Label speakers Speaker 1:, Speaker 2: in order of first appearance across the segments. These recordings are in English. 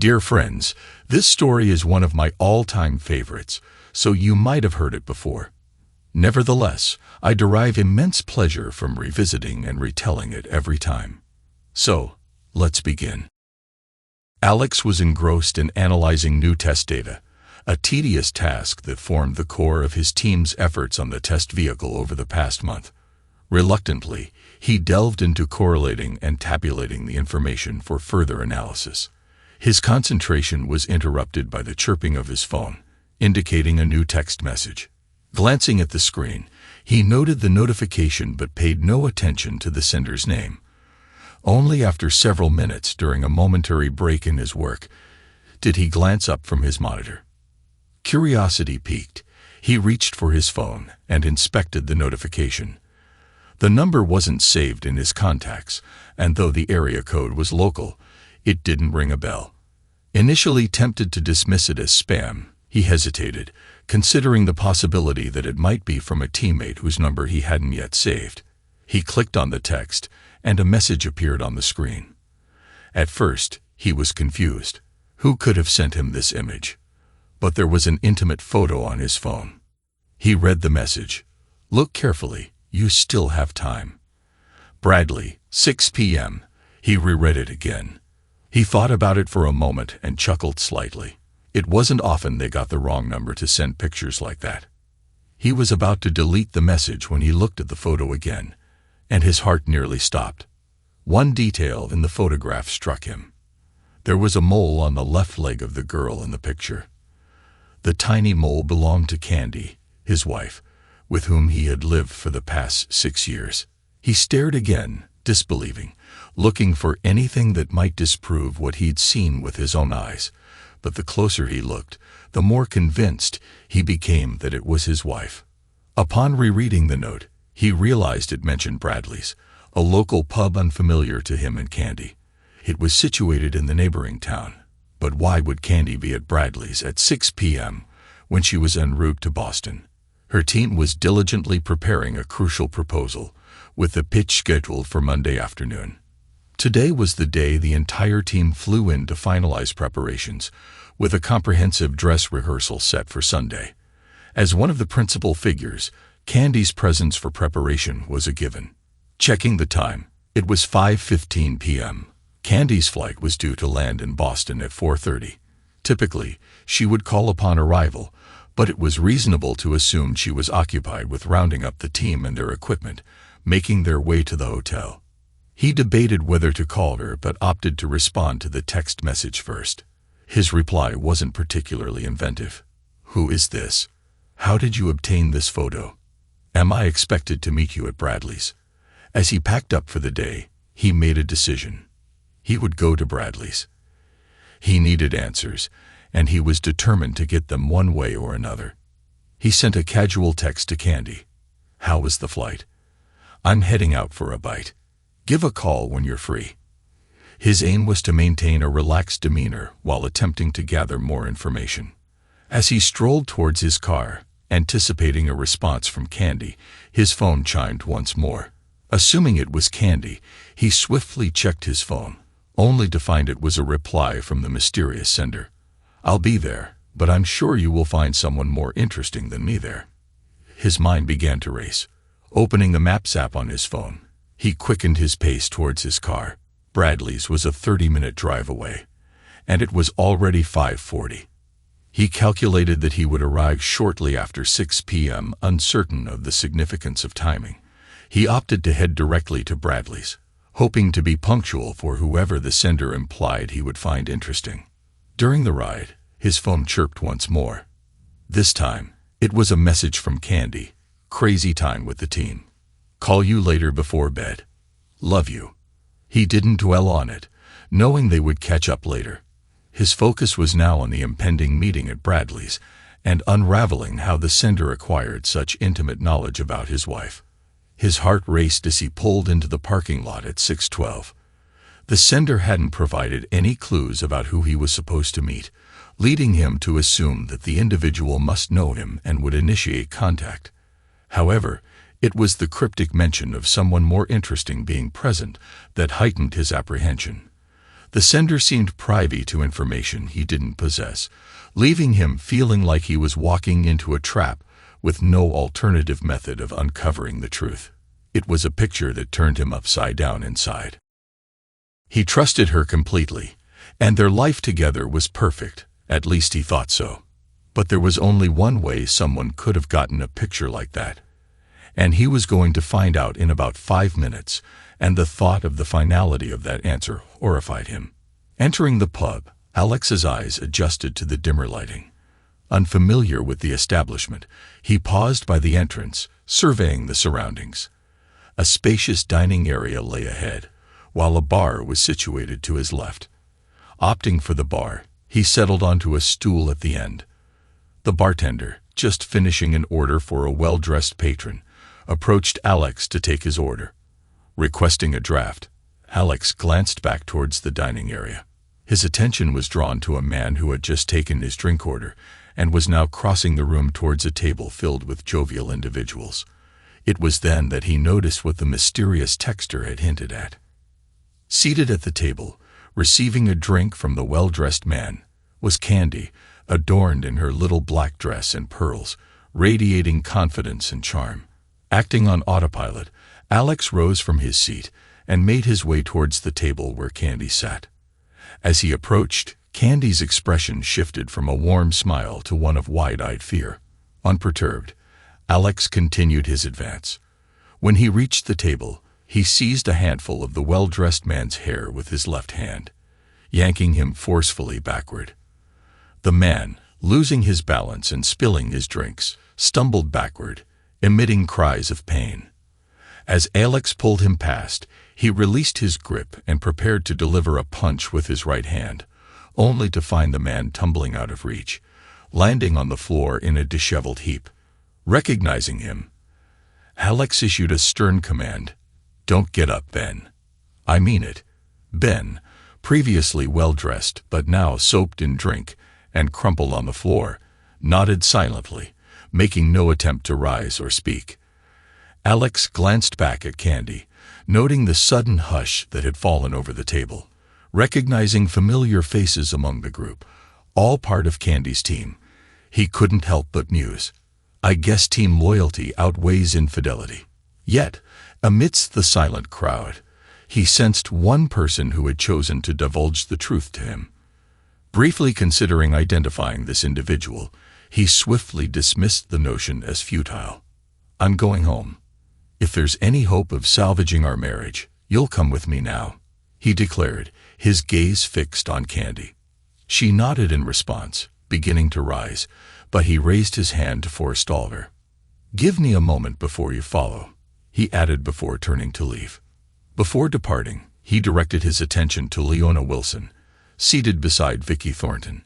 Speaker 1: Dear friends, this story is one of my all-time favorites, so you might have heard it before. Nevertheless, I derive immense pleasure from revisiting and retelling it every time. So, let's begin. Alex was engrossed in analyzing new test data, a tedious task that formed the core of his team's efforts on the test vehicle over the past month. Reluctantly, he delved into correlating and tabulating the information for further analysis. His concentration was interrupted by the chirping of his phone, indicating a new text message. Glancing at the screen, he noted the notification but paid no attention to the sender's name. Only after several minutes during a momentary break in his work did he glance up from his monitor. Curiosity piqued, he reached for his phone and inspected the notification. The number wasn't saved in his contacts, and though the area code was local, it didn't ring a bell. Initially tempted to dismiss it as spam, he hesitated, considering the possibility that it might be from a teammate whose number he hadn't yet saved. He clicked on the text, and a message appeared on the screen. At first, he was confused. Who could have sent him this image? But there was an intimate photo on his phone. He read the message. Look carefully, you still have time. Bradley, 6 p.m. He reread it again. He thought about it for a moment and chuckled slightly. It wasn't often they got the wrong number to send pictures like that. He was about to delete the message when he looked at the photo again, and his heart nearly stopped. One detail in the photograph struck him. There was a mole on the left leg of the girl in the picture. The tiny mole belonged to Candy, his wife, with whom he had lived for the past 6 years. He stared again, disbelieving, looking for anything that might disprove what he'd seen with his own eyes. But the closer he looked, the more convinced he became that it was his wife. Upon rereading the note, he realized it mentioned Bradley's, a local pub unfamiliar to him and Candy. It was situated in the neighboring town. But why would Candy be at Bradley's at 6 p.m. when she was en route to Boston? Her team was diligently preparing a crucial proposal, with the pitch scheduled for Monday afternoon. Today was the day the entire team flew in to finalize preparations, with a comprehensive dress rehearsal set for Sunday. As one of the principal figures, Candy's presence for preparation was a given. Checking the time, it was 5:15 p.m. Candy's flight was due to land in Boston at 4:30. Typically, she would call upon arrival, but it was reasonable to assume she was occupied with rounding up the team and their equipment, making their way to the hotel. He debated whether to call her but opted to respond to the text message first. His reply wasn't particularly inventive. Who is this? How did you obtain this photo? Am I expected to meet you at Bradley's? As he packed up for the day, he made a decision. He would go to Bradley's. He needed answers, and he was determined to get them one way or another. He sent a casual text to Candy. How was the flight? I'm heading out for a bite. Give a call when you're free. His aim was to maintain a relaxed demeanor while attempting to gather more information. As he strolled towards his car, anticipating a response from Candy, his phone chimed once more. Assuming it was Candy, he swiftly checked his phone, only to find it was a reply from the mysterious sender. I'll be there, but I'm sure you will find someone more interesting than me there. His mind began to race. Opening the Maps app on his phone, he quickened his pace towards his car. Bradley's was a 30-minute drive away, and it was already 5:40. He calculated that he would arrive shortly after 6 p.m., uncertain of the significance of timing. He opted to head directly to Bradley's, hoping to be punctual for whoever the sender implied he would find interesting. During the ride, his phone chirped once more. This time, it was a message from Candy. Crazy time with the team. Call you later before bed. Love you. He didn't dwell on it, knowing they would catch up later. His focus was now on the impending meeting at Bradley's and unraveling how the sender acquired such intimate knowledge about his wife. His heart raced as he pulled into the parking lot at 6:12. The sender hadn't provided any clues about who he was supposed to meet, leading him to assume that the individual must know him and would initiate contact. However, it was the cryptic mention of someone more interesting being present that heightened his apprehension. The sender seemed privy to information he didn't possess, leaving him feeling like he was walking into a trap with no alternative method of uncovering the truth. It was a picture that turned him upside down inside. He trusted her completely, and their life together was perfect, at least he thought so. But there was only one way someone could have gotten a picture like that, and he was going to find out in about 5 minutes, and the thought of the finality of that answer horrified him. Entering the pub, Alex's eyes adjusted to the dimmer lighting. Unfamiliar with the establishment, he paused by the entrance, surveying the surroundings. A spacious dining area lay ahead, while a bar was situated to his left. Opting for the bar, he settled onto a stool at the end. The bartender, just finishing an order for a well-dressed patron, approached Alex to take his order. Requesting a draft, Alex glanced back towards the dining area. His attention was drawn to a man who had just taken his drink order and was now crossing the room towards a table filled with jovial individuals. It was then that he noticed what the mysterious texter had hinted at. Seated at the table, receiving a drink from the well-dressed man, was Candy, adorned in her little black dress and pearls, radiating confidence and charm. Acting on autopilot, Alex rose from his seat and made his way towards the table where Candy sat. As he approached, Candy's expression shifted from a warm smile to one of wide-eyed fear. Unperturbed, Alex continued his advance. When he reached the table, he seized a handful of the well-dressed man's hair with his left hand, yanking him forcefully backward. The man, losing his balance and spilling his drinks, stumbled backward, emitting cries of pain. As Alex pulled him past, he released his grip and prepared to deliver a punch with his right hand, only to find the man tumbling out of reach, landing on the floor in a disheveled heap. Recognizing him, Alex issued a stern command, "Don't get up, Ben." "I mean it." Ben, previously well-dressed but now soaked in drink and crumpled on the floor, nodded silently, making no attempt to rise or speak. Alex glanced back at Candy, noting the sudden hush that had fallen over the table. Recognizing familiar faces among the group, all part of Candy's team, he couldn't help but muse. I guess team loyalty outweighs infidelity. Yet, amidst the silent crowd, he sensed one person who had chosen to divulge the truth to him. Briefly considering identifying this individual, he swiftly dismissed the notion as futile. "I'm going home. If there's any hope of salvaging our marriage, you'll come with me now," he declared, his gaze fixed on Candy. She nodded in response, beginning to rise, but he raised his hand to forestall her. "Give me a moment before you follow," he added before turning to leave. Before departing, he directed his attention to Leona Wilson, seated beside Vicky Thornton.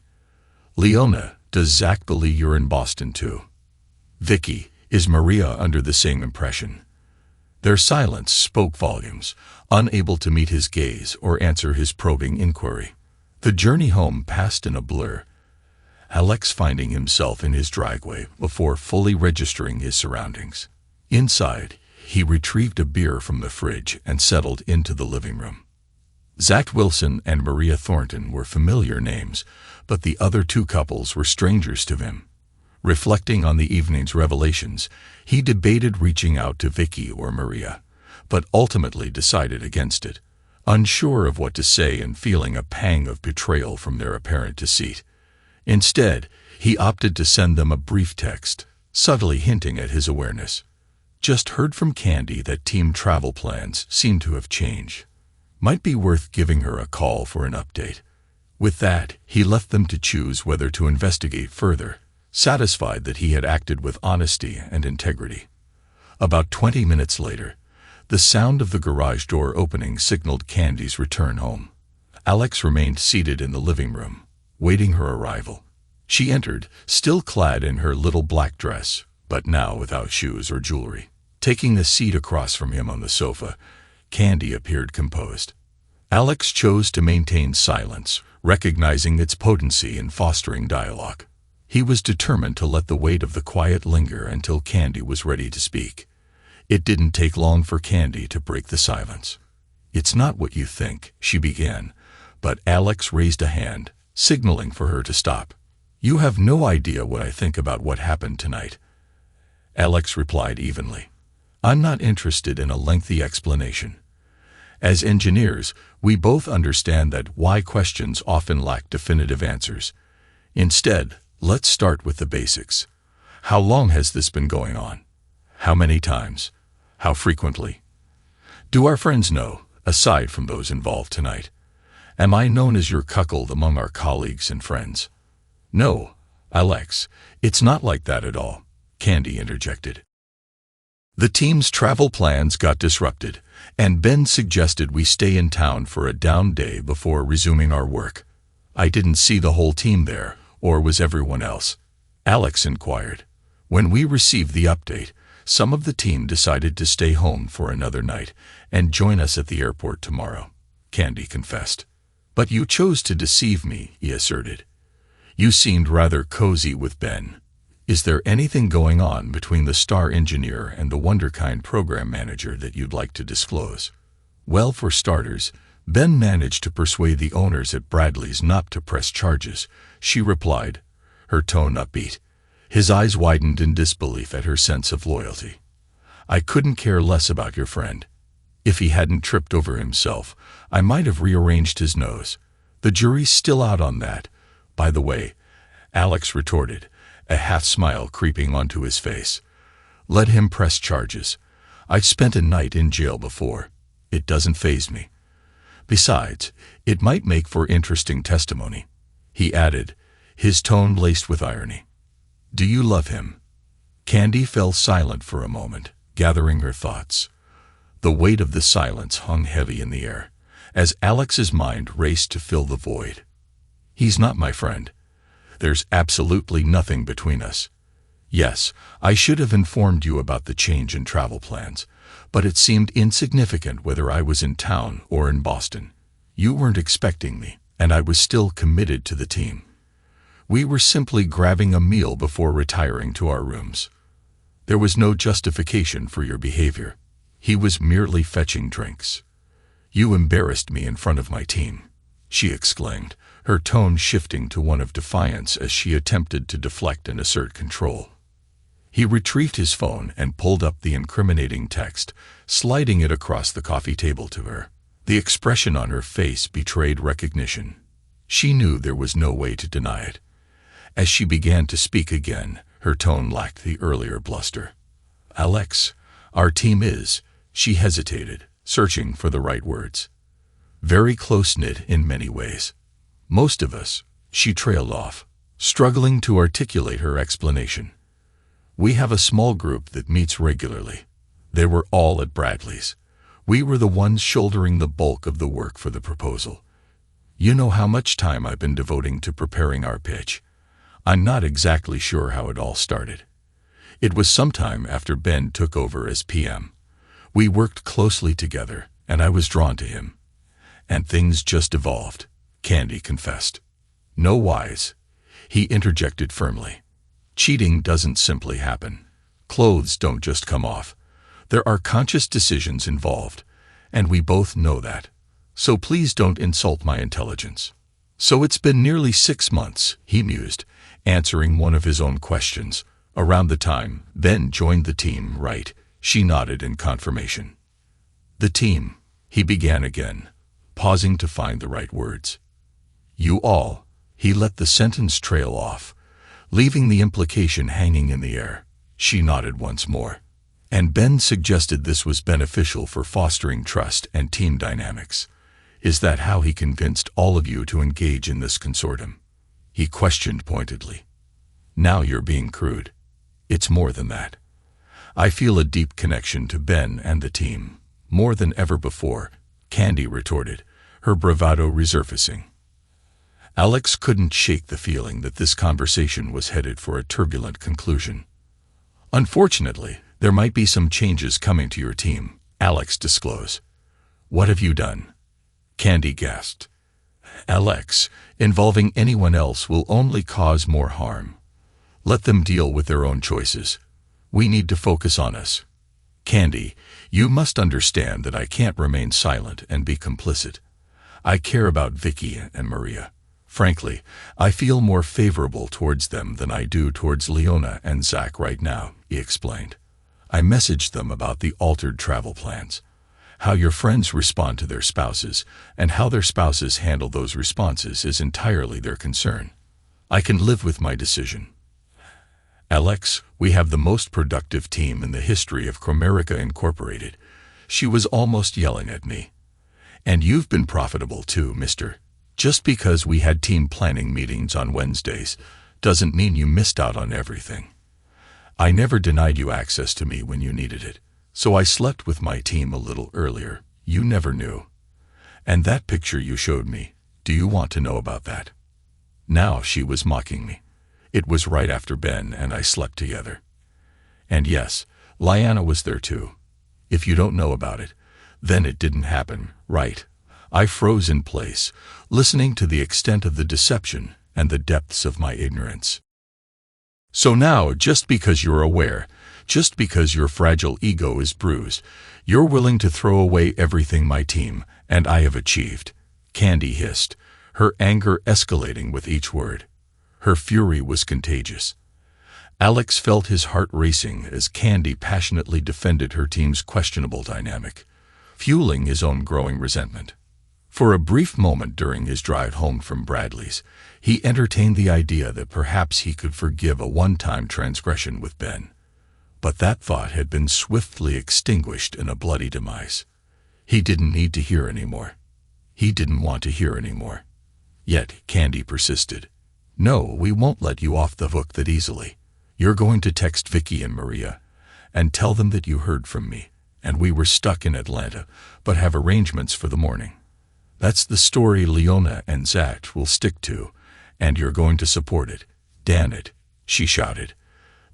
Speaker 1: "Leona, does Zach believe you're in Boston too?" "Vicky, is Maria under the same impression?" Their silence spoke volumes, unable to meet his gaze or answer his probing inquiry. The journey home passed in a blur, Alex finding himself in his driveway before fully registering his surroundings. Inside, he retrieved a beer from the fridge and settled into the living room. Zach Wilson and Maria Thornton were familiar names, but the other two couples were strangers to him. Reflecting on the evening's revelations, he debated reaching out to Vicky or Maria, but ultimately decided against it, unsure of what to say and feeling a pang of betrayal from their apparent deceit. Instead, he opted to send them a brief text, subtly hinting at his awareness. "Just heard from Candy that team travel plans seem to have changed. Might be worth giving her a call for an update." With that, he left them to choose whether to investigate further, satisfied that he had acted with honesty and integrity. About 20 minutes later, the sound of the garage door opening signaled Candy's return home. Alex remained seated in the living room, waiting her arrival. She entered, still clad in her little black dress, but now without shoes or jewelry. Taking the seat across from him on the sofa, Candy appeared composed. Alex chose to maintain silence, recognizing its potency in fostering dialogue. He was determined to let the weight of the quiet linger until Candy was ready to speak. It didn't take long for Candy to break the silence. "It's not what you think," she began, but Alex raised a hand, signaling for her to stop. "You have no idea what I think about what happened tonight." Alex replied evenly. "I'm not interested in a lengthy explanation. As engineers, we both understand that why questions often lack definitive answers. Instead, let's start with the basics. How long has this been going on? How many times? How frequently? Do our friends know, aside from those involved tonight? Am I known as your cuckold among our colleagues and friends?" "No, Alex, it's not like that at all," Candy interjected. The team's travel plans got disrupted, and Ben suggested we stay in town for a down day before resuming our work. "I didn't see the whole team there, or was everyone else?" Alex inquired. "When we received the update, some of the team decided to stay home for another night and join us at the airport tomorrow," Candy confessed. "But you chose to deceive me," he asserted. "You seemed rather cozy with Ben. Is there anything going on between the star engineer and the Wonderkind program manager that you'd like to disclose?" "Well, for starters, Ben managed to persuade the owners at Bradley's not to press charges," she replied, her tone upbeat. His eyes widened in disbelief at her sense of loyalty. "I couldn't care less about your friend. If he hadn't tripped over himself, I might have rearranged his nose. The jury's still out on that, by the way," Alex retorted, a half-smile creeping onto his face. "Let him press charges. I've spent a night in jail before. It doesn't faze me. Besides, it might make for interesting testimony," he added, his tone laced with irony. "Do you love him?" Candy fell silent for a moment, gathering her thoughts. The weight of the silence hung heavy in the air, as Alex's mind raced to fill the void. "He's not my friend. There's absolutely nothing between us. Yes, I should have informed you about the change in travel plans, but it seemed insignificant whether I was in town or in Boston. You weren't expecting me, and I was still committed to the team. We were simply grabbing a meal before retiring to our rooms. There was no justification for your behavior. He was merely fetching drinks. You embarrassed me in front of my team," she exclaimed, her tone shifting to one of defiance as she attempted to deflect and assert control. He retrieved his phone and pulled up the incriminating text, sliding it across the coffee table to her. The expression on her face betrayed recognition. She knew there was no way to deny it. As she began to speak again, her tone lacked the earlier bluster. "Alex, our team is," she hesitated, searching for the right words. "Very close-knit in many ways. Most of us," she trailed off, struggling to articulate her explanation. "We have a small group that meets regularly. They were all at Bradley's. We were the ones shouldering the bulk of the work for the proposal. You know how much time I've been devoting to preparing our pitch. I'm not exactly sure how it all started. It was sometime after Ben took over as PM. We worked closely together, and I was drawn to him. And things just evolved," Candy confessed. "No whys," he interjected firmly. "Cheating doesn't simply happen. Clothes don't just come off. There are conscious decisions involved, and we both know that. So please don't insult my intelligence." "So it's been nearly 6 months," he mused, answering one of his own questions. "Around the time Ben joined the team, right?" She nodded in confirmation. "The team," he began again, pausing to find the right words. "You all," he let the sentence trail off, leaving the implication hanging in the air. She nodded once more. "And Ben suggested this was beneficial for fostering trust and team dynamics. Is that how he convinced all of you to engage in this consortium?" He questioned pointedly. "Now you're being crude. It's more than that. I feel a deep connection to Ben and the team, more than ever before," Candy retorted, her bravado resurfacing. Alex couldn't shake the feeling that this conversation was headed for a turbulent conclusion. "Unfortunately, there might be some changes coming to your team," Alex disclosed. "What have you done?" Candy gasped. "Alex, involving anyone else will only cause more harm. Let them deal with their own choices. We need to focus on us. Candy, you must understand that I can't remain silent and be complicit. I care about Vicky and Maria. Frankly, I feel more favorable towards them than I do towards Leona and Zach right now," he explained. "I messaged them about the altered travel plans. How your friends respond to their spouses and how their spouses handle those responses is entirely their concern. I can live with my decision. Alex, we have the most productive team in the history of Rica Incorporated." She was almost yelling at me. "And you've been profitable too, mister. Just because we had team planning meetings on Wednesdays doesn't mean you missed out on everything. I never denied you access to me when you needed it, so I slept with my team a little earlier. You never knew. And that picture you showed me, do you want to know about that?" Now she was mocking me. It was right after Ben and I slept together. And yes, Liana was there too. If you don't know about it, then it didn't happen, right? I froze in place, listening to the extent of the deception and the depths of my ignorance. "So now, just because you're aware, just because your fragile ego is bruised, you're willing to throw away everything my team and I have achieved," Candy hissed, her anger escalating with each word. Her fury was contagious. Alex felt his heart racing as Candy passionately defended her team's questionable dynamic, fueling his own growing resentment. For a brief moment during his drive home from Bradley's, he entertained the idea that perhaps he could forgive a one-time transgression with Ben. But that thought had been swiftly extinguished in a bloody demise. He didn't need to hear anymore. He didn't want to hear anymore. Yet Candy persisted. "No, we won't let you off the hook that easily. You're going to text Vicky and Maria and tell them that you heard from me and we were stuck in Atlanta but have arrangements for the morning. That's the story Leona and Zach will stick to, and you're going to support it. Damn it," she shouted.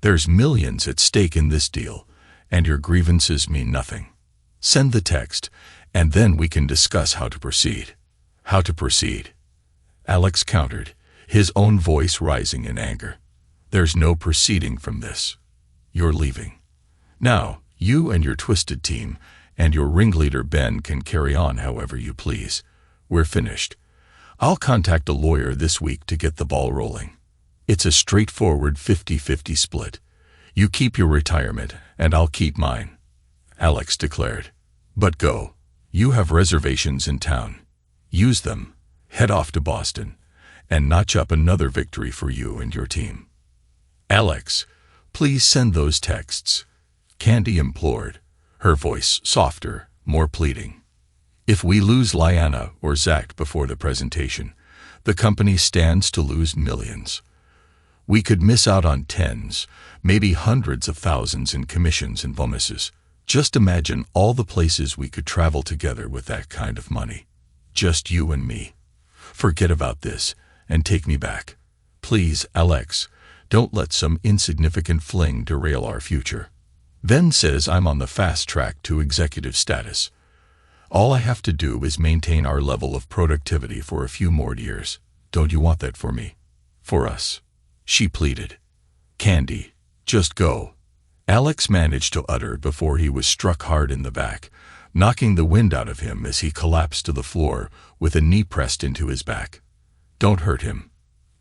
Speaker 1: "There's millions at stake in this deal, and your grievances mean nothing. Send the text, and then we can discuss how to proceed." "How to proceed?" Alex countered, his own voice rising in anger. "There's no proceeding from this. You're leaving. Now, you and your twisted team and your ringleader Ben can carry on however you please. We're finished. I'll contact a lawyer this week to get the ball rolling. It's a straightforward 50-50 split. You keep your retirement and I'll keep mine," Alex declared. "But go. You have reservations in town. Use them. Head off to Boston and notch up another victory for you and your team." "Alex, please send those texts," Candy implored, her voice softer, more pleading. "If we lose Liana or Zach before the presentation, the company stands to lose millions. We could miss out on tens, maybe hundreds of thousands in commissions and bonuses. Just imagine all the places we could travel together with that kind of money. Just you and me. Forget about this and take me back. Please, Alex, don't let some insignificant fling derail our future. Ben says I'm on the fast track to executive status. All I have to do is maintain our level of productivity for a few more years. Don't you want that for me? For us?" she pleaded. "Candy, just go," Alex managed to utter before he was struck hard in the back, knocking the wind out of him as he collapsed to the floor with a knee pressed into his back. "Don't hurt him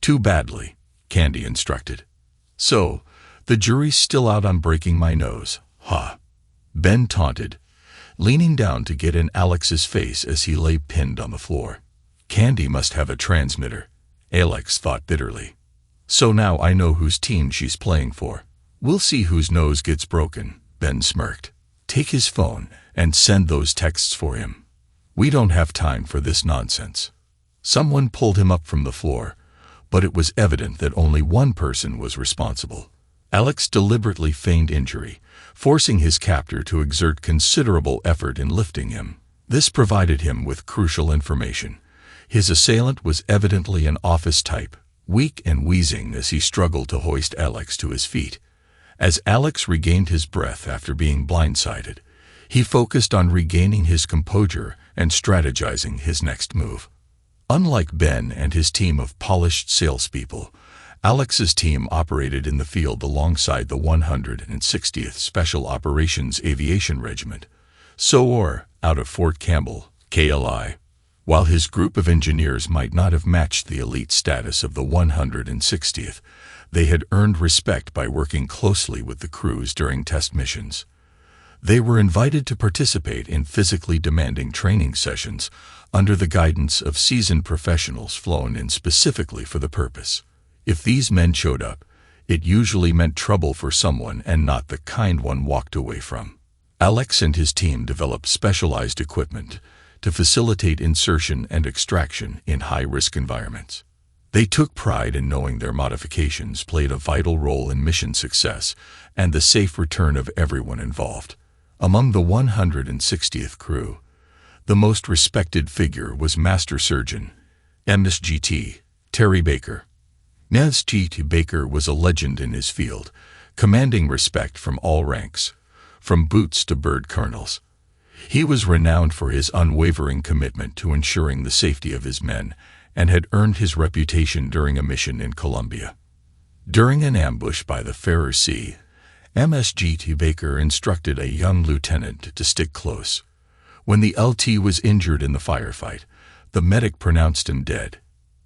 Speaker 1: too badly," Candy instructed. "So, the jury's still out on breaking my nose, huh?" Ben taunted, leaning down to get in Alex's face as he lay pinned on the floor. Candy must have a transmitter, Alex thought bitterly. So now I know whose team she's playing for. We'll see whose nose gets broken, Ben smirked. "Take his phone and send those texts for him. We don't have time for this nonsense." Someone pulled him up from the floor, but it was evident that only one person was responsible. Alex deliberately feigned injury, forcing his captor to exert considerable effort in lifting him. This provided him with crucial information. His assailant was evidently an office type, weak and wheezing as he struggled to hoist Alex to his feet. As Alex regained his breath after being blindsided, he focused on regaining his composure and strategizing his next move. Unlike Ben and his team of polished salespeople, Alex's team operated in the field alongside the 160th Special Operations Aviation Regiment, SOAR, out of Fort Campbell, KLI. While his group of engineers might not have matched the elite status of the 160th, they had earned respect by working closely with the crews during test missions. They were invited to participate in physically demanding training sessions under the guidance of seasoned professionals flown in specifically for the purpose. If these men showed up, it usually meant trouble for someone and not the kind one walked away from. Alex and his team developed specialized equipment to facilitate insertion and extraction in high-risk environments. They took pride in knowing their modifications played a vital role in mission success and the safe return of everyone involved. Among the 160th crew, the most respected figure was Master Surgeon, MSGT, Terry Baker. MSGT Baker was a legend in his field, commanding respect from all ranks, from boots to bird colonels. He was renowned for his unwavering commitment to ensuring the safety of his men and had earned his reputation during a mission in Colombia. During an ambush by the Ferrer Sea, MSGT Baker instructed a young lieutenant to stick close. When the LT was injured in the firefight, the medic pronounced him dead.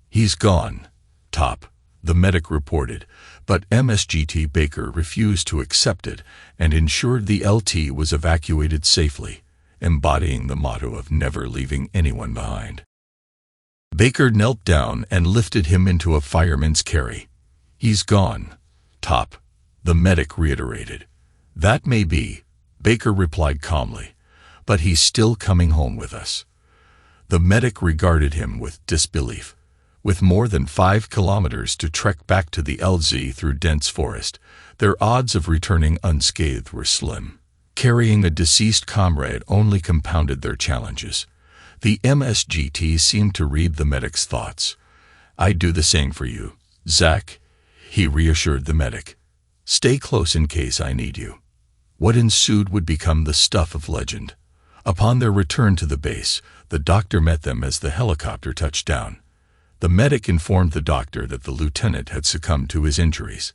Speaker 1: "He's gone, Top," the medic reported, but MSGT Baker refused to accept it and ensured the LT was evacuated safely, embodying the motto of never leaving anyone behind. Baker knelt down and lifted him into a fireman's carry. "He's gone, Top," the medic reiterated. "That may be," Baker replied calmly, "but he's still coming home with us." The medic regarded him with disbelief. With more than 5 kilometers to trek back to the LZ through dense forest, their odds of returning unscathed were slim. Carrying a deceased comrade only compounded their challenges. The MSGT seemed to read the medic's thoughts. "I'd do the same for you, Zach," he reassured the medic. "Stay close in case I need you." What ensued would become the stuff of legend. Upon their return to the base, the doctor met them as the helicopter touched down. The medic informed the doctor that the lieutenant had succumbed to his injuries.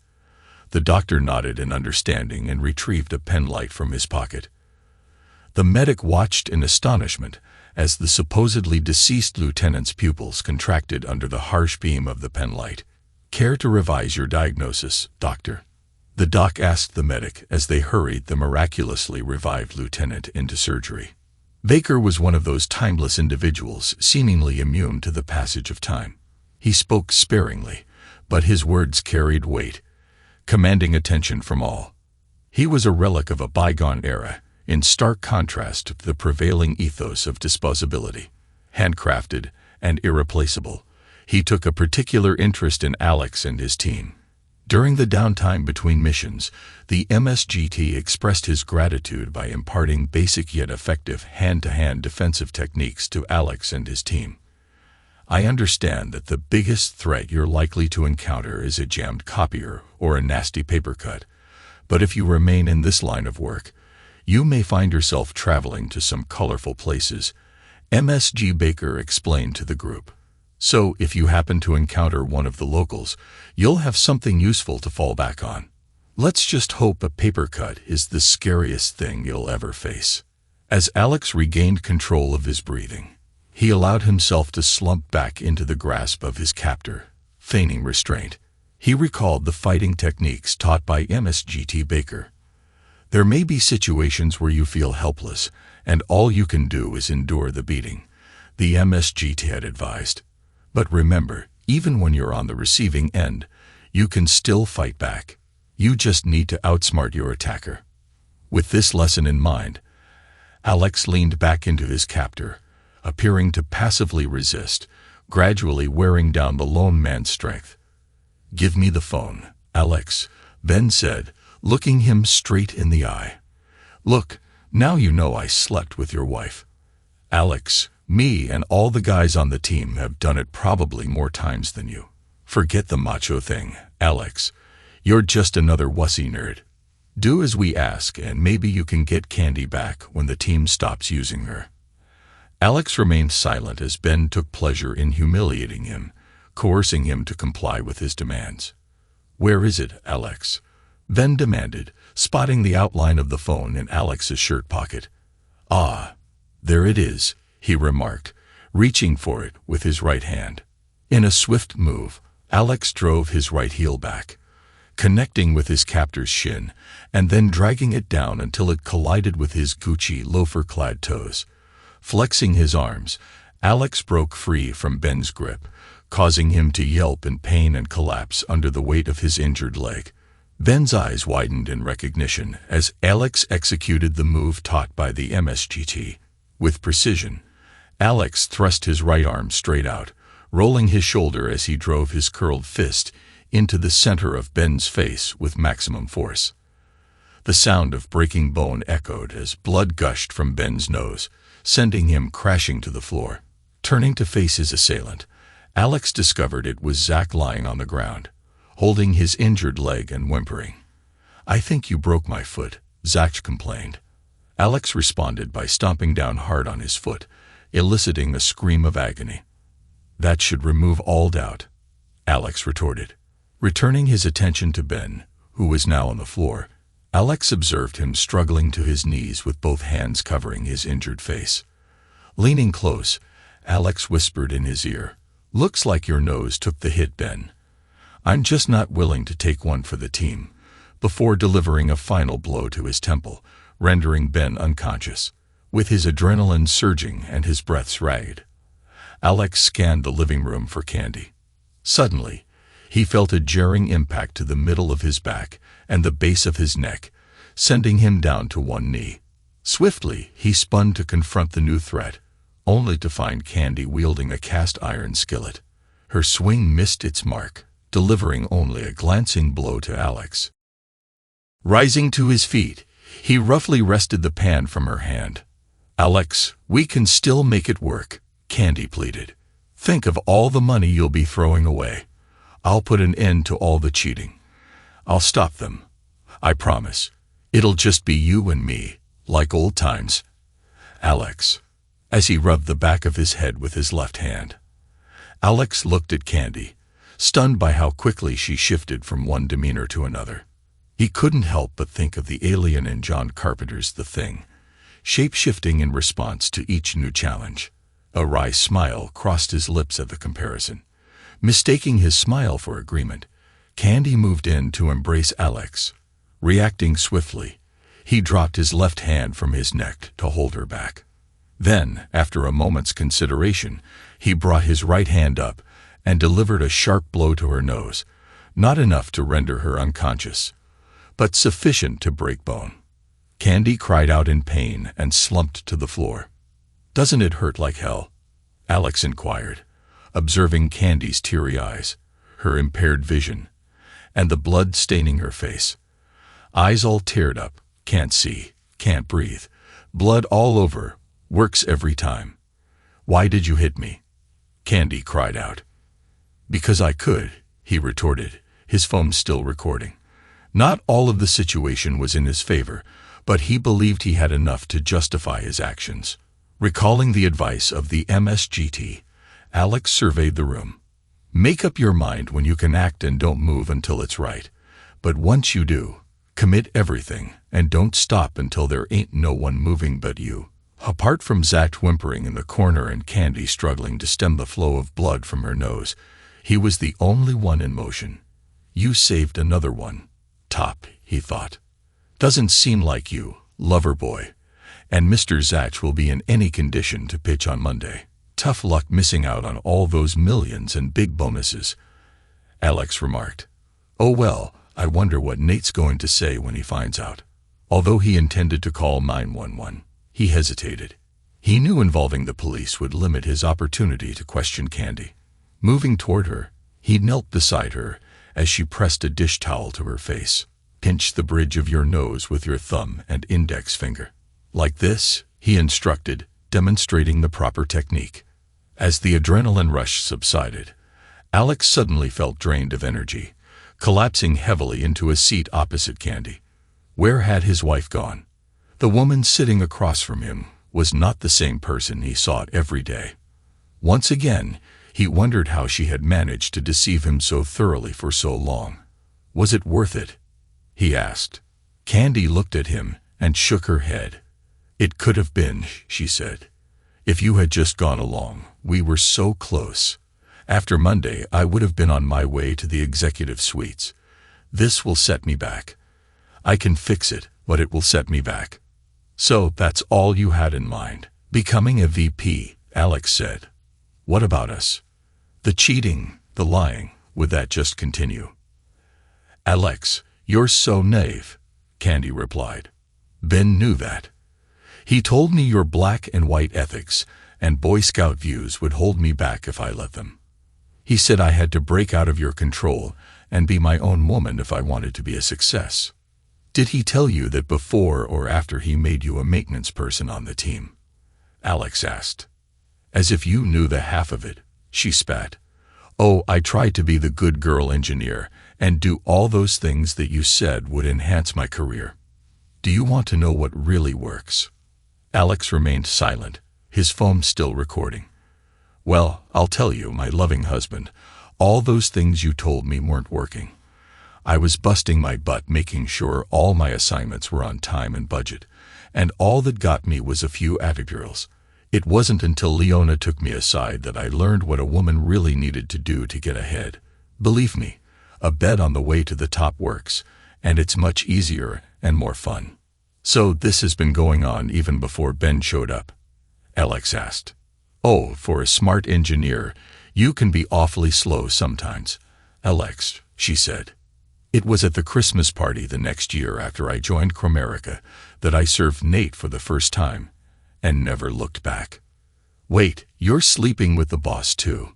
Speaker 1: The doctor nodded in understanding and retrieved a penlight from his pocket. The medic watched in astonishment as the supposedly deceased lieutenant's pupils contracted under the harsh beam of the penlight. "Care to revise your diagnosis, doctor?" the doc asked the medic as they hurried the miraculously revived lieutenant into surgery. Baker was one of those timeless individuals seemingly immune to the passage of time. He spoke sparingly, but his words carried weight, commanding attention from all. He was a relic of a bygone era, in stark contrast to the prevailing ethos of disposability. Handcrafted and irreplaceable, he took a particular interest in Alex and his team. During the downtime between missions, the MSGT expressed his gratitude by imparting basic yet effective hand-to-hand defensive techniques to Alex and his team. "I understand that the biggest threat you're likely to encounter is a jammed copier or a nasty paper cut, but if you remain in this line of work, you may find yourself traveling to some colorful places," MSG Baker explained to the group. "So if you happen to encounter one of the locals, you'll have something useful to fall back on. Let's just hope a paper cut is the scariest thing you'll ever face." As Alex regained control of his breathing, he allowed himself to slump back into the grasp of his captor, feigning restraint. He recalled the fighting techniques taught by MSGT Baker. "There may be situations where you feel helpless, and all you can do is endure the beating," the MSGT had advised. "But remember, even when you're on the receiving end, you can still fight back. You just need to outsmart your attacker." With this lesson in mind, Alex leaned back into his captor, appearing to passively resist, gradually wearing down the lone man's strength. "Give me the phone, Alex," Ben said, looking him straight in the eye. "Look, now you know I slept with your wife. Alex, me and all the guys on the team have done it probably more times than you. Forget the macho thing, Alex. You're just another wussy nerd. Do as we ask and maybe you can get Candy back when the team stops using her." Alex remained silent as Ben took pleasure in humiliating him, coercing him to comply with his demands. "Where is it, Alex?" Ben demanded, spotting the outline of the phone in Alex's shirt pocket. "Ah, there it is," he remarked, reaching for it with his right hand. In a swift move, Alex drove his right heel back, connecting with his captor's shin, and then dragging it down until it collided with his Gucci loafer-clad toes. Flexing his arms, Alex broke free from Ben's grip, causing him to yelp in pain and collapse under the weight of his injured leg. Ben's eyes widened in recognition as Alex executed the move taught by the MSGT. With precision, Alex thrust his right arm straight out, rolling his shoulder as he drove his curled fist into the center of Ben's face with maximum force. The sound of breaking bone echoed as blood gushed from Ben's nose, sending him crashing to the floor. Turning to face his assailant, Alex discovered it was Zach lying on the ground, holding his injured leg and whimpering. "I think you broke my foot," Zach complained. Alex responded by stomping down hard on his foot, eliciting a scream of agony. "That should remove all doubt," Alex retorted. Returning his attention to Ben, who was now on the floor, Alex observed him struggling to his knees with both hands covering his injured face. Leaning close, Alex whispered in his ear, "Looks like your nose took the hit, Ben. I'm just not willing to take one for the team," before delivering a final blow to his temple, rendering Ben unconscious. With his adrenaline surging and his breaths ragged, Alex scanned the living room for Candy. Suddenly, he felt a jarring impact to the middle of his back and the base of his neck, sending him down to one knee. Swiftly, he spun to confront the new threat, only to find Candy wielding a cast-iron skillet. Her swing missed its mark, delivering only a glancing blow to Alex. Rising to his feet, he roughly wrested the pan from her hand. "Alex, we can still make it work," Candy pleaded. "Think of all the money you'll be throwing away. I'll put an end to all the cheating. I'll stop them. I promise. It'll just be you and me, like old times." "Alex," as he rubbed the back of his head with his left hand. Alex looked at Candy, stunned by how quickly she shifted from one demeanor to another. He couldn't help but think of the alien in John Carpenter's The Thing, shape-shifting in response to each new challenge. A wry smile crossed his lips at the comparison. Mistaking his smile for agreement, Candy moved in to embrace Alex. Reacting swiftly, he dropped his left hand from his neck to hold her back. Then, after a moment's consideration, he brought his right hand up and delivered a sharp blow to her nose, not enough to render her unconscious, but sufficient to break bone. Candy cried out in pain and slumped to the floor. "Doesn't it hurt like hell?" Alex inquired, observing Candy's teary eyes, her impaired vision, and the blood staining her face. Eyes all teared up, can't see, can't breathe, blood all over, works every time. "Why did you hit me?" Candy cried out. "Because I could," he retorted, his phone still recording. Not all of the situation was in his favor, but he believed he had enough to justify his actions. Recalling the advice of the MSGT, Alex surveyed the room. "Make up your mind when you can act and don't move until it's right. But once you do, commit everything and don't stop until there ain't no one moving but you." Apart from Zach whimpering in the corner and Candy struggling to stem the flow of blood from her nose, he was the only one in motion. "You saved another one. Top," he thought. "Doesn't seem like you, lover boy. And Mr. Zach will be in any condition to pitch on Monday. Tough luck missing out on all those millions and big bonuses," Alex remarked. "Oh well, I wonder what Nate's going to say when he finds out." Although he intended to call 911, he hesitated. He knew involving the police would limit his opportunity to question Candy. Moving toward her, he knelt beside her as she pressed a dish towel to her face. "Pinch the bridge of your nose with your thumb and index finger. Like this," he instructed, demonstrating the proper technique. As the adrenaline rush subsided, Alex suddenly felt drained of energy, collapsing heavily into a seat opposite Candy. Where had his wife gone? The woman sitting across from him was not the same person he saw every day. Once again, he wondered how she had managed to deceive him so thoroughly for so long. Was it worth it? He asked. Candy looked at him and shook her head. "It could have been," she said. If you had just gone along, we were so close. After Monday, I would have been on my way to the executive suites. This will set me back. I can fix it, but it will set me back. So that's all you had in mind. Becoming a VP, Alex said. What about us? The cheating, the lying, would that just continue? Alex, you're so naive, Candy replied. Ben knew that. He told me your black and white ethics and Boy Scout views would hold me back if I let them. He said I had to break out of your control and be my own woman if I wanted to be a success. Did he tell you that before or after he made you a maintenance person on the team? Alex asked. As if you knew the half of it, she spat. Oh, I tried to be the good girl engineer and do all those things that you said would enhance my career. Do you want to know what really works? Alex remained silent, his phone still recording. Well, I'll tell you, my loving husband, all those things you told me weren't working. I was busting my butt making sure all my assignments were on time and budget, and all that got me was a few epidurals. It wasn't until Leona took me aside that I learned what a woman really needed to do to get ahead. Believe me, a bed on the way to the top works, and it's much easier and more fun. So this has been going on even before Ben showed up? Alex asked. Oh, for a smart engineer, you can be awfully slow sometimes, Alex, she said. It was at the Christmas party the next year after I joined Cromerica that I served Nate for the first time, and never looked back. Wait, you're sleeping with the boss too?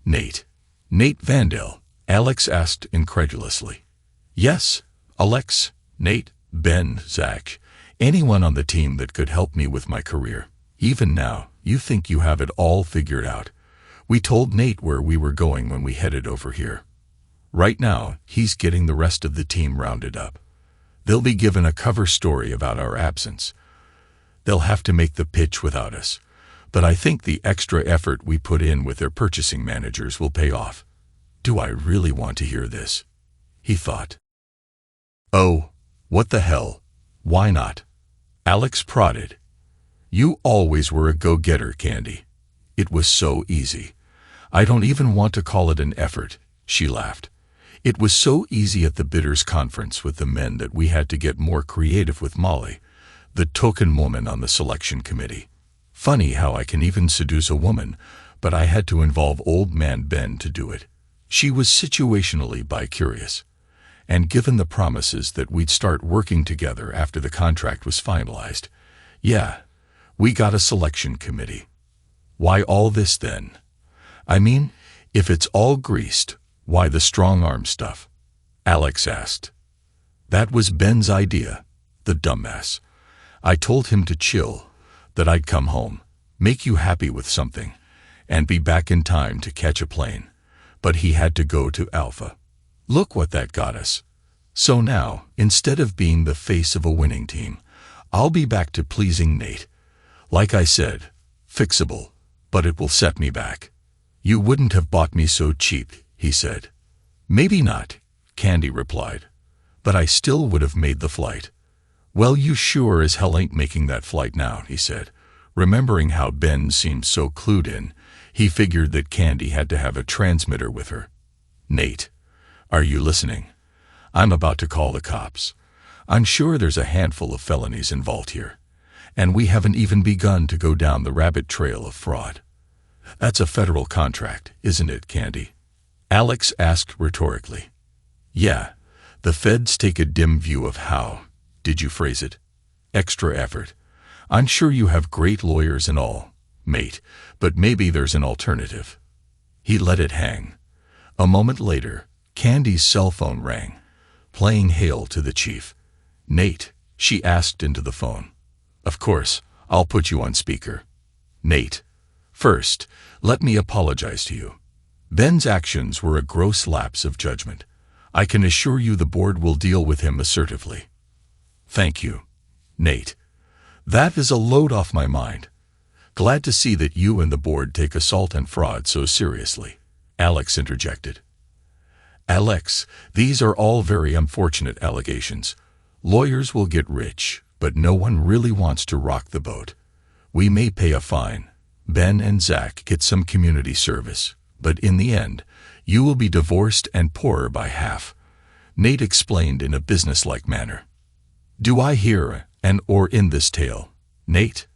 Speaker 1: Nate Vandale, Alex asked incredulously. Yes, Alex, Nate, Ben, Zach, anyone on the team that could help me with my career. Even now, you think you have it all figured out. We told Nate where we were going when we headed over here. Right now, he's getting the rest of the team rounded up. They'll be given a cover story about our absence. They'll have to make the pitch without us, but I think the extra effort we put in with their purchasing managers will pay off. Do I really want to hear this? He thought. Oh, what the hell? Why not? Alex prodded. You always were a go-getter, Candy. It was so easy. I don't even want to call it an effort, she laughed. It was so easy at the bidders conference with the men that we had to get more creative with Molly, the token woman on the selection committee. Funny how I can even seduce a woman, but I had to involve old man Ben to do it. She was situationally bi-curious. And given the promises that we'd start working together after the contract was finalized, yeah, we got a selection committee. Why all this then? I mean, if it's all greased, why the strong-arm stuff? Alex asked. That was Ben's idea, the dumbass. I told him to chill, that I'd come home, make you happy with something, and be back in time to catch a plane. But he had to go to Alpha. Look what that got us. So now, instead of being the face of a winning team, I'll be back to pleasing Nate. Like I said, fixable, but it will set me back. You wouldn't have bought me so cheap, he said. Maybe not, Candy replied, but I still would have made the flight. Well, you sure as hell ain't making that flight now, he said. Remembering how Ben seemed so clued in, he figured that Candy had to have a transmitter with her. Nate, are you listening? I'm about to call the cops. I'm sure there's a handful of felonies involved here, and we haven't even begun to go down the rabbit trail of fraud. That's a federal contract, isn't it, Candy? Alex asked rhetorically. Yeah, the feds take a dim view of how, did you phrase it? Extra effort. I'm sure you have great lawyers and all, mate, but maybe there's an alternative. He let it hang. A moment later, Candy's cell phone rang, playing hail to the chief. Nate, she asked into the phone. Of course, I'll put you on speaker. Nate, first, let me apologize to you. Ben's actions were a gross lapse of judgment. I can assure you the board will deal with him assertively. Thank you, Nate. That is a load off my mind. Glad to see that you and the board take assault and fraud so seriously, Alex interjected. Alex, these are all very unfortunate allegations. Lawyers will get rich, but no one really wants to rock the boat. We may pay a fine, Ben and Zach get some community service, but in the end, you will be divorced and poorer by half, Nate explained in a businesslike manner. Do I hear an or in this tale, Nate?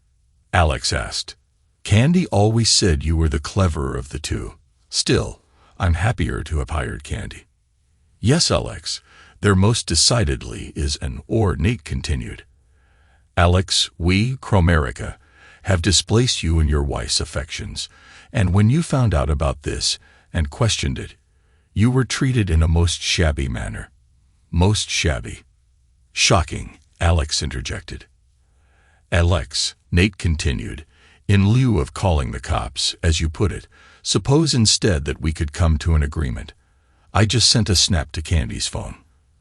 Speaker 1: Alex asked. Candy always said you were the cleverer of the two. Still, I'm happier to have hired Candy. Yes, Alex, there most decidedly is an or, Nate continued. Alex, we, Rica, have displaced you in your wife's affections, and when you found out about this and questioned it, you were treated in a most shabby manner. Most shabby. Shocking, Alex interjected. Alex, Nate continued, in lieu of calling the cops, as you put it, suppose instead that we could come to an agreement. I just sent a snap to Candy's phone.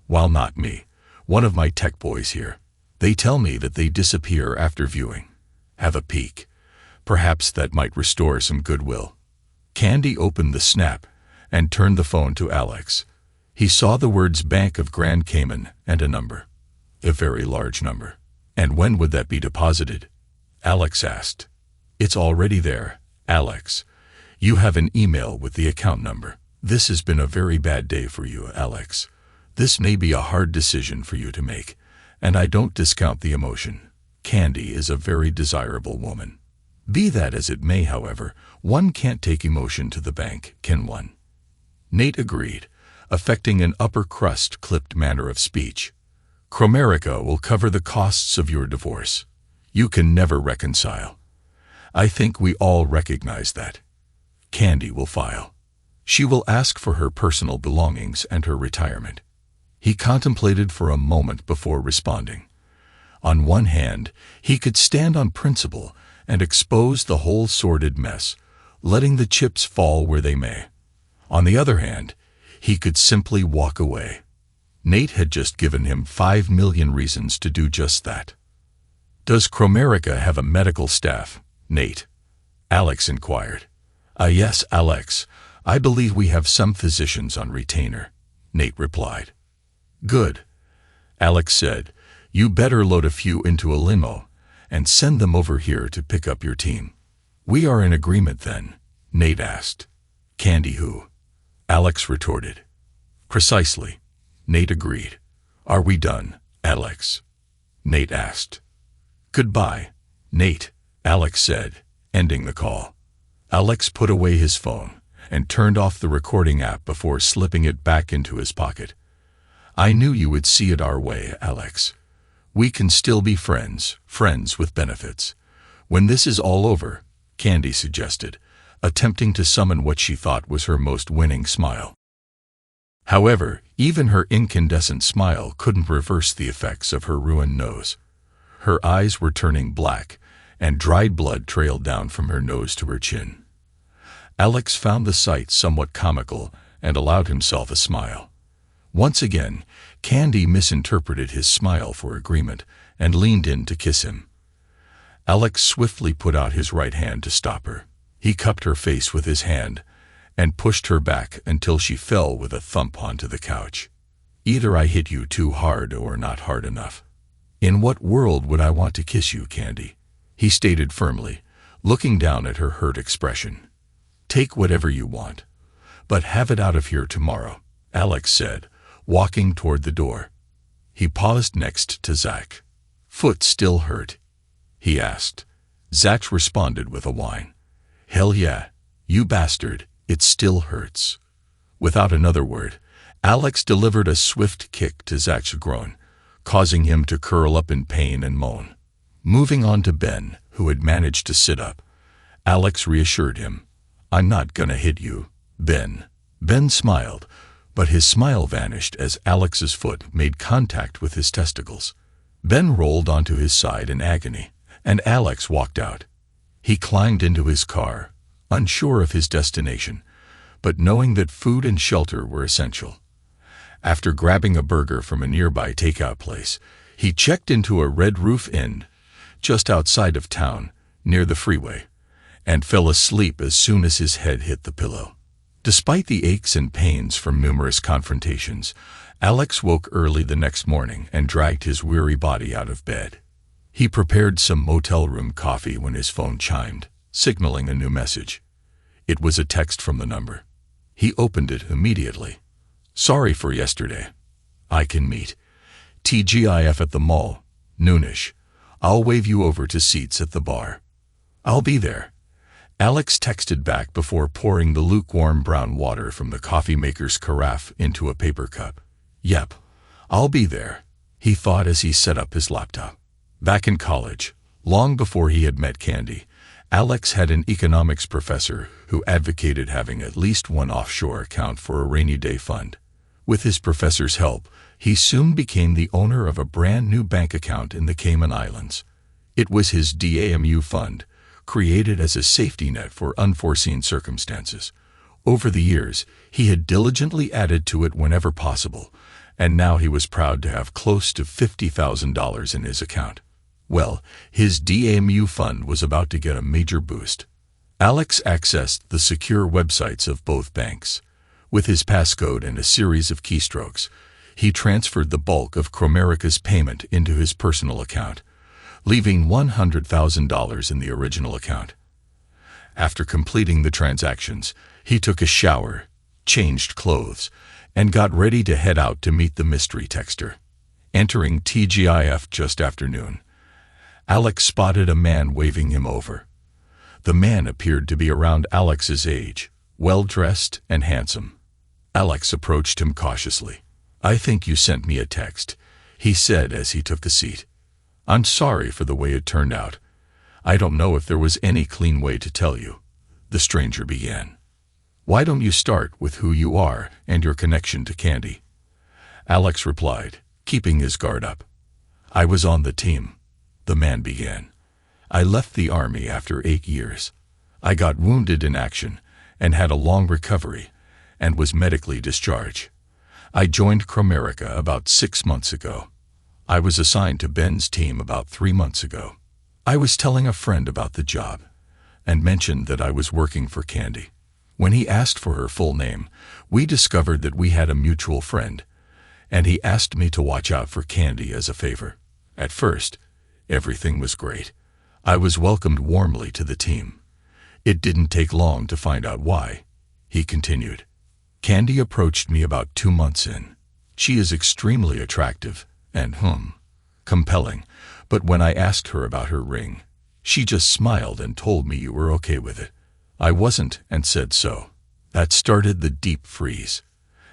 Speaker 1: While not me, one of my tech boys here. They tell me that they disappear after viewing. Have a peek. Perhaps that might restore some goodwill. Candy opened the snap and turned the phone to Alex. He saw the words Bank of Grand Cayman and a number. A very large number. And when would that be deposited? Alex asked. It's already there, Alex. You have an email with the account number. This has been a very bad day for you, Alex. This may be a hard decision for you to make, and I don't discount the emotion. Candy is a very desirable woman. Be that as it may, however, one can't take emotion to the bank, can one? Nate agreed, affecting an upper-crust clipped manner of speech. Rica will cover the costs of your divorce. You can never reconcile. I think we all recognize that. Candy will file. She will ask for her personal belongings and her retirement. He contemplated for a moment before responding. On one hand, he could stand on principle and expose the whole sordid mess, letting the chips fall where they may. On the other hand, he could simply walk away. Nate had just given him 5 million reasons to do just that. Does Rica have a medical staff, Nate? Alex inquired. Yes, Alex. I believe we have some physicians on retainer, Nate replied. Good. Alex said, you better load a few into a limo and send them over here to pick up your team. We are in agreement then, Nate asked. Candy who? Alex retorted. Precisely. Nate agreed. Are we done, Alex? Nate asked. Goodbye, Nate, Alex said, ending the call. Alex put away his phone and turned off the recording app before slipping it back into his pocket. I knew you would see it our way, Alex. We can still be friends with benefits. When this is all over, Candy suggested, attempting to summon what she thought was her most winning smile. However, even her incandescent smile couldn't reverse the effects of her ruined nose. Her eyes were turning black, and dried blood trailed down from her nose to her chin. Alex found the sight somewhat comical and allowed himself a smile. Once again, Candy misinterpreted his smile for agreement and leaned in to kiss him. Alex swiftly put out his right hand to stop her. He cupped her face with his hand and pushed her back until she fell with a thump onto the couch. Either I hit you too hard or not hard enough. In what world would I want to kiss you, Candy? He stated firmly, looking down at her hurt expression. Take whatever you want, but have it out of here tomorrow, Alex said, walking toward the door. He paused next to Zach. Foot still hurt? He asked. Zach responded with a whine. Hell yeah, you bastard, it still hurts. Without another word, Alex delivered a swift kick to Zach's groin, causing him to curl up in pain and moan. Moving on to Ben, who had managed to sit up, Alex reassured him. I'm not gonna hit you, Ben. Ben smiled, but his smile vanished as Alex's foot made contact with his testicles. Ben rolled onto his side in agony, and Alex walked out. He climbed into his car, unsure of his destination, but knowing that food and shelter were essential. After grabbing a burger from a nearby takeout place, he checked into a Red Roof Inn just outside of town, near the freeway, and fell asleep as soon as his head hit the pillow. Despite the aches and pains from numerous confrontations, Alex woke early the next morning and dragged his weary body out of bed. He prepared some motel room coffee when his phone chimed. signaling a new message. It was a text from the number. He opened it immediately. "Sorry for yesterday. I can meet. TGIF at the mall, noonish. I'll wave you over to seats at the bar." "I'll be there," Alex texted back before pouring the lukewarm brown water from the coffee maker's carafe into a paper cup. "Yep, I'll be there," he thought as he set up his laptop. Back in college, long before he had met Candy, Alex had an economics professor who advocated having at least one offshore account for a rainy day fund. With his professor's help, he soon became the owner of a brand new bank account in the Cayman Islands. It was his DAMU fund, created as a safety net for unforeseen circumstances. Over the years, he had diligently added to it whenever possible, and now he was proud to have close to $50,000 in his account. Well, his DAMU fund was about to get a major boost. Alex accessed the secure websites of both banks. With his passcode and a series of keystrokes, he transferred the bulk of Cromerica's payment into his personal account, leaving $100,000 in the original account. After completing the transactions, he took a shower, changed clothes, and got ready to head out to meet the mystery texter. Entering TGIF just after noon, Alex spotted a man waving him over. The man appeared to be around Alex's age, well-dressed and handsome. Alex approached him cautiously. "I think you sent me a text," he said as he took a seat. "I'm sorry for the way it turned out. I don't know if there was any clean way to tell you," the stranger began. "Why don't you start with who you are and your connection to Candy?" Alex replied, keeping his guard up. "I was on the team," the man began. "I left the army after 8 years. I got wounded in action and had a long recovery and was medically discharged. I joined Cromerica about 6 months ago. I was assigned to Ben's team about 3 months ago. I was telling a friend about the job and mentioned that I was working for Candy. When he asked for her full name, we discovered that we had a mutual friend, and he asked me to watch out for Candy as a favor. At first, everything was great. I was welcomed warmly to the team. It didn't take long to find out why," he continued. "Candy approached me about 2 months in. She is extremely attractive and, compelling, but when I asked her about her ring, she just smiled and told me you were okay with it. I wasn't and said so. That started the deep freeze.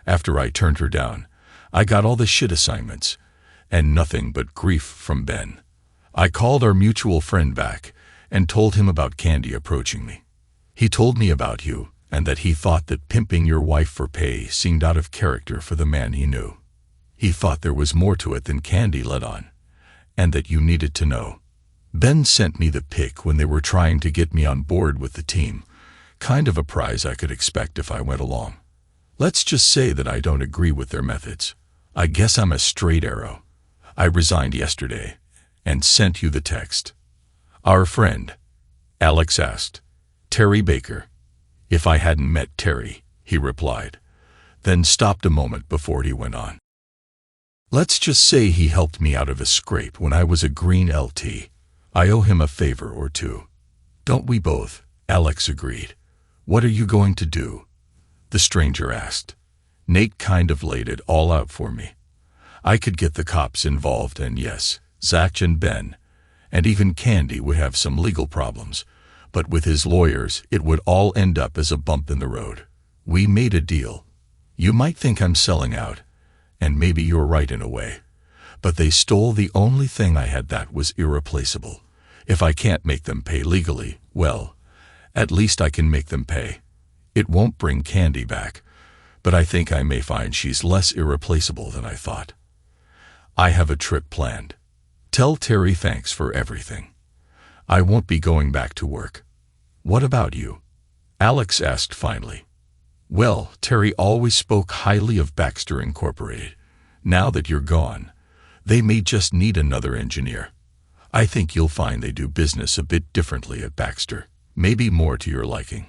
Speaker 1: After I turned her down, I got all the shit assignments, and nothing but grief from Ben. I called our mutual friend back and told him about Candy approaching me. He told me about you and that he thought that pimping your wife for pay seemed out of character for the man he knew. He thought there was more to it than Candy let on, and that you needed to know. Ben sent me the pic when they were trying to get me on board with the team, kind of a prize I could expect if I went along. Let's just say that I don't agree with their methods. I guess I'm a straight arrow. I resigned yesterday and sent you the text." "Our friend?" Alex asked. "Terry Baker." "If I hadn't met Terry," he replied, then stopped a moment before he went on. "Let's just say he helped me out of a scrape when I was a green LT. I owe him a favor or two." "Don't we both?" Alex agreed. "What are you going to do?" the stranger asked. "Nate kind of laid it all out for me. I could get the cops involved, and yes, Zach and Ben, and even Candy would have some legal problems, but with his lawyers it would all end up as a bump in the road. We made a deal. You might think I'm selling out, and maybe you're right in a way, but they stole the only thing I had that was irreplaceable. If I can't make them pay legally, well, at least I can make them pay. It won't bring Candy back, but I think I may find she's less irreplaceable than I thought. I have a trip planned. Tell Terry thanks for everything. I won't be going back to work." "What about you?" Alex asked finally. "Well, Terry always spoke highly of Baxter Incorporated. Now that you're gone, they may just need another engineer. I think you'll find they do business a bit differently at Baxter, maybe more to your liking.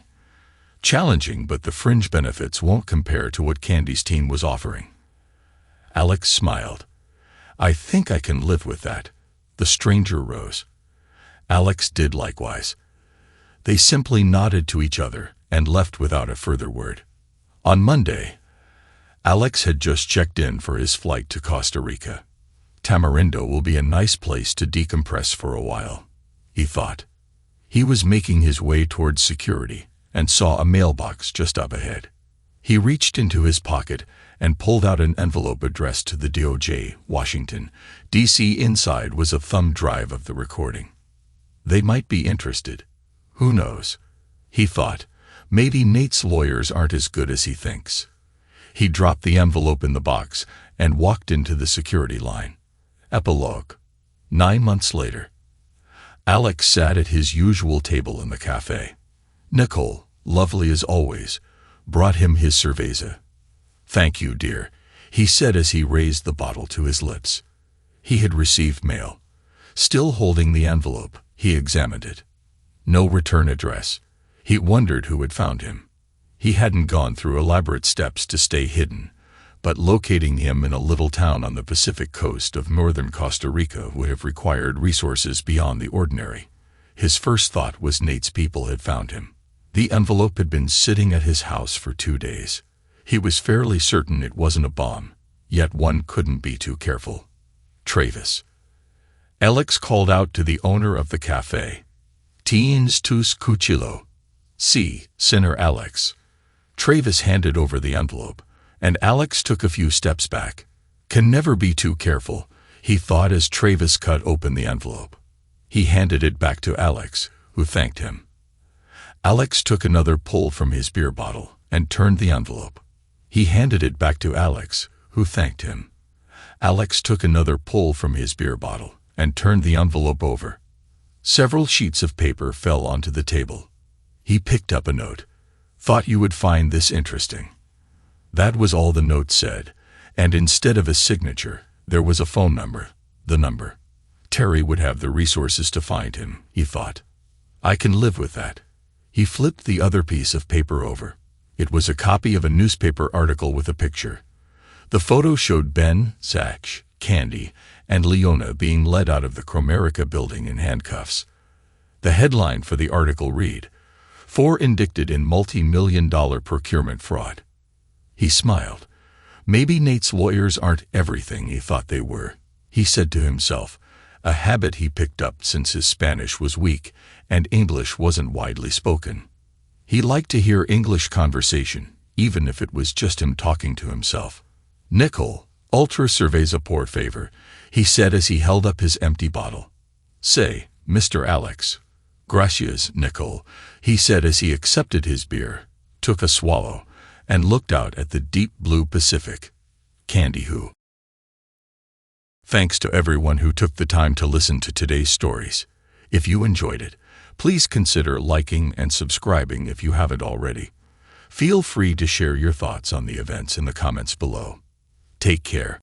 Speaker 1: Challenging, but the fringe benefits won't compare to what Candy's team was offering." Alex smiled. "I think I can live with that." The stranger rose. Alex did likewise. They simply nodded to each other and left without a further word. On Monday, Alex had just checked in for his flight to Costa Rica. Tamarindo will be a nice place to decompress for a while, he thought. He was making his way towards security and saw a mailbox just up ahead. He reached into his pocket and pulled out an envelope addressed to the DOJ, Washington, D.C. Inside was a thumb drive of the recording. They might be interested. Who knows? He thought. Maybe Nate's lawyers aren't as good as he thinks. He dropped the envelope in the box and walked into the security line. Epilogue. 9 months later. Alex sat at his usual table in the cafe. Nicole, lovely as always, brought him his cerveza. "Thank you, dear," he said as he raised the bottle to his lips. He had received mail. Still holding the envelope, he examined it. No return address. He wondered who had found him. He hadn't gone through elaborate steps to stay hidden, but locating him in a little town on the Pacific coast of northern Costa Rica would have required resources beyond the ordinary. His first thought was Nate's people had found him. The envelope had been sitting at his house for 2 days. He was fairly certain it wasn't a bomb, yet one couldn't be too careful. Travis. Alex called out to the owner of the cafe. "Tienes tus cuchillo." "Si, Señor Alex." Travis handed over the envelope, and Alex took a few steps back. Can never be too careful, he thought as Travis cut open the envelope. He handed it back to Alex, who thanked him. Alex took another pull from his beer bottle and turned the envelope. He handed it back to Alex, who thanked him. Alex took another pull from his beer bottle and turned the envelope over. Several sheets of paper fell onto the table. He picked up a note. "Thought you would find this interesting." That was all the note said, and instead of a signature, there was a phone number. The number. Terry would have the resources to find him, he thought. I can live with that. He flipped the other piece of paper over. It was a copy of a newspaper article with a picture. The photo showed Ben, Zach, Candy, and Leona being led out of the Cromerica building in handcuffs. The headline for the article read, "4 indicted in multi-million-dollar procurement fraud." He smiled. Maybe Nate's lawyers aren't everything he thought they were, he said to himself, a habit he picked up since his Spanish was weak and English wasn't widely spoken. He liked to hear English conversation, even if it was just him talking to himself. "Nicole, ultra cerveza por favor," he said as he held up his empty bottle. "Say, Mr. Alex." "Gracias, Nicole," he said as he accepted his beer, took a swallow, and looked out at the deep blue Pacific. Candy who. Thanks to everyone who took the time to listen to today's stories. If you enjoyed it, please consider liking and subscribing if you haven't already. Feel free to share your thoughts on the events in the comments below. Take care.